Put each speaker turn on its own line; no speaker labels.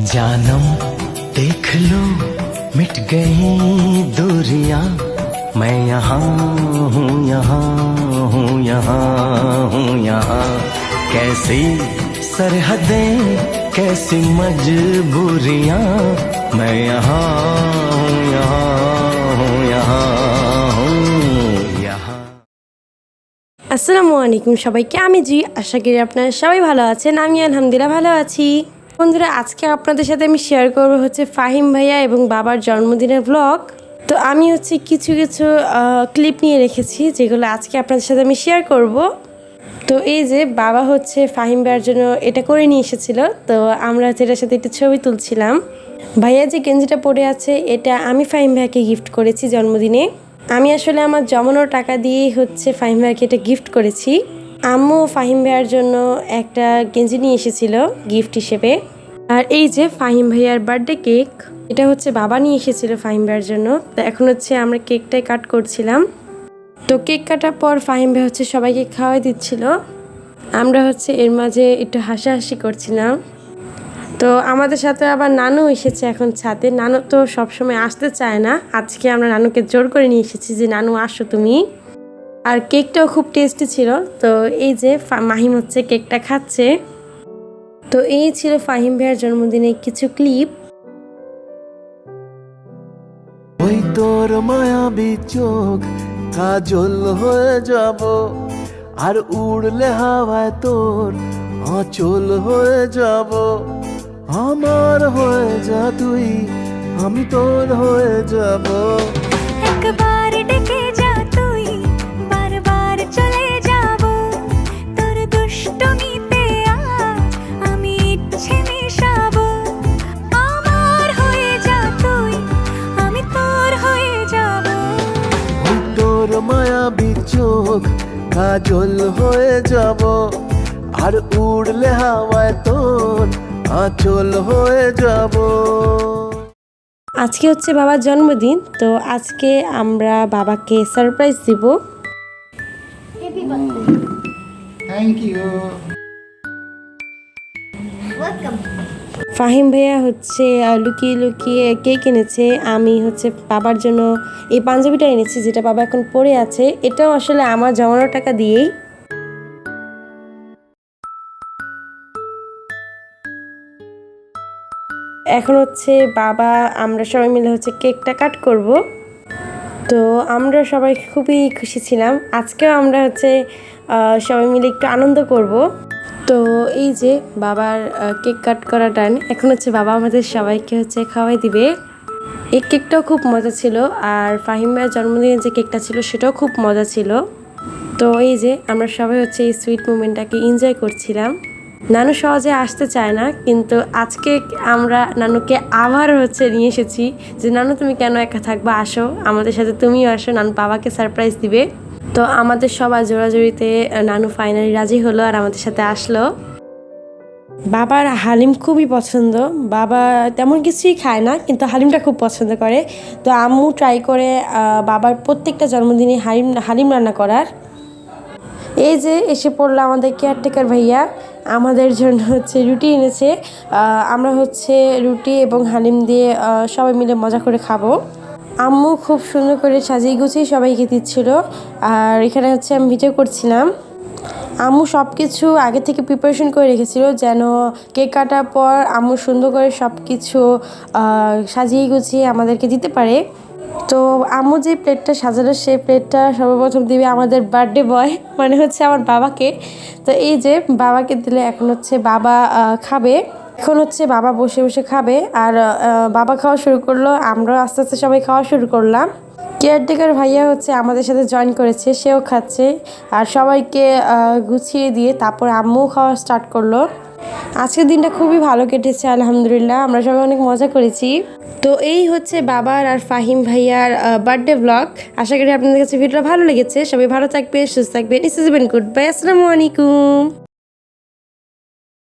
जानम देख लो मिट गई दूरियां, मैं यहाँ हूँ यहाँ हूँ यहाँ हूँ यहाँ। कैसी सरहदें कैसी मजबूरियां, मैं यहाँ हूँ यहाँ हूँ यहाँ हूँ यहाँ।
আসসালামু আলাইকুম সবাইকে, আমি জি আশা করি আপনারা সবাই ভালো আছেন। আমি আলহামদুলিল্লাহ ভালো আছি। বন্ধুরা, আজকে আপনাদের সাথে আমি শেয়ার করব ফাহিম ভাইয়া এবং বাবার জন্মদিনের ব্লগ। তো আমি কিছু কিছু ক্লিপ নিয়ে রেখেছি যেগুলো আজকে আপনাদের সাথে আমি শেয়ার করব। তো এই যে বাবা ফাহিম ভাইয়ার জন্য এটা করে নিয়ে এসেছিল, তো আমরা এটার সাথে একটু ছবি তুলছিলাম। ভাইয়া যে গেঞ্জিটা পরে আছে এটা আমি ফাহিম ভাইয়াকে গিফট করেছি জন্মদিনে। আমি আসলে আমার জমানোর টাকা দিয়েই ফাহিম ভাইয়াকে এটা গিফট করেছি। আম্মু ফাহিম ভাইয়ার জন্য একটা গেঞ্জি নিয়ে এসেছিল গিফট হিসেবে। আর এই যে ফাহিম ভাইয়ার বার্থডে কেক, এটা বাবা নিয়ে এসেছিল ফাহিম ভাইয়ার জন্য। তো এখন আমরা কেকটাই কাট করছিলাম। তো কেক কাটার পর ফাহিম ভাই সবাইকে খাওয়াই দিচ্ছিল। আমরা এর মাঝে একটু হাসাহাসি করছিলাম। তো আমাদের সাথে আবার নানু এসেছে এখন ছাদে। নানু তো সবসময় আসতে চায় না, আজকে আমরা নানুকে জোর করে নিয়ে এসেছি যে নানু আসো তুমি। আর কেকটাও খুব টেস্টি ছিল। তো এই যে মাহিম কেকটা খাচ্ছে। তো এই ছিল ফাহিম ভাইয়ের জন্মদিনে কিছু ক্লিপ।
ওই তোর মায়াবী চোখ কাজল হয়ে যাব, আর উড়লে হাওয়ায় তোর আঁচল হয়ে যাব। আমার হয়ে যা তুই, আমি তোর হয়ে যাব।
একবার ডেকে যা তুই, বারবার চলে যাব। তোর দুষ্টমিতে আজ আমি ইচ্ছে মিশাবো। আমার হয়ে যা তুই, আমি তোর হয়ে যাব।
ওই তোর মায়াবী চোখ কাজল হয়ে যাব, আর উড়লে হাওয়ায় তোর আঁচল হয়ে যাব।
আজকে বাবার জন্মদিন, তো আজকে আমরা বাবাকে সারপ্রাইজ দিব।
Thank you.
ফাহিম ভাইয়া লুকিয়ে লুকিয়ে কেক এনেছে। আমি বাবার জন্য এই পাঞ্জাবিটা এনেছি যেটা বাবা এখন পরে আছে। এটাও আসলে আমার জমানো টাকা দিয়েই। এখন বাবা আমরা সবাই মিলে কেকটা কাট করব। তো আমরা সবাই খুবই খুশি ছিলাম। আজকেও আমরা সবাই মিলে একটু আনন্দ করব। তো এই যে বাবার কেক কাট করা টাইম, এখন বাবা আমাদের সবাইকে খাওয়াই দিবে। এই কেকটাও খুব মজা ছিল, আর ফাহিম ভাইয়ের জন্মদিনের যে কেকটা ছিল সেটাও খুব মজা ছিল। তো এই যে আমরা সবাই এই সুইট মুমেন্টটাকে এনজয় করছিলাম। নানু সহজে আসতে চায় না, কিন্তু আজকে আমরা নানুকে আবার নিয়ে এসেছি যে নানু তুমি কেন একা থাকবা, আসো আমাদের সাথে, তুমিও আসো, নানু বাবাকে সারপ্রাইজ দিবে। তো আমাদের সবার জোড়াজোড়িতে নানু ফাইনালি রাজি হলো আর আমাদের সাথে আসলো। বাবার হালিম খুবই পছন্দ। বাবা তেমন কিছুই খায় না, কিন্তু হালিমটা খুব পছন্দ করে। তো আম্মু ট্রাই করে বাবার প্রত্যেকটা জন্মদিনে হালিম রান্না করার। এই যে এসে পড়লো আমাদের কেয়ারটেকার ভাইয়া, আমাদের জন্য রুটি এনেছে। আমরা রুটি এবং হালিম দিয়ে সবাই মিলে মজা করে খাবো। আম্মু খুব সুন্দর করে সাজিয়ে গুছিয়ে সবাইকে দিচ্ছিল। আর এখানে আমি ভিডিও করছিলাম। আম্মু সব কিছু আগে থেকে প্রিপারেশন করে রেখেছিল যেন কেক কাটার পর আম্মু সুন্দর করে সব কিছু সাজিয়ে গুছিয়ে আমাদেরকে দিতে পারে। তো আম্মু যে প্লেটটা সাজালো সেই প্লেটটা সর্বপ্রথম দিবে আমাদের বার্থডে বয়, মানে আমার বাবাকে। তো এই যে বাবাকে দিলে এখন বাবা খাবে। এখন বাবা বসে বসে খাবে। আর বাবা খাওয়া শুরু করলো, আমরাও আস্তে আস্তে সবাই খাওয়া শুরু করলাম। কেয়ারটেকার ভাইয়া আমাদের সাথে জয়েন করেছে, সেও খাচ্ছে। আর সবাইকে গুছিয়ে দিয়ে তারপর আম্মু খাওয়া স্টার্ট করলো। আজকের দিনটা খুবই ভালো কেটেছে আলহামদুলিল্লাহ, আমরা সবাই অনেক মজা করেছি। তো এই বাবার আর ফাহিম ভাইয়ার বার্থডে ব্লগ। আশা করি আপনাদের কাছে ভিডিওটা ভালো লেগেছে। সবাই ভালো থাকবে, সুস্থ থাকবে। গুড বাই, আসসালামু আলাইকুম।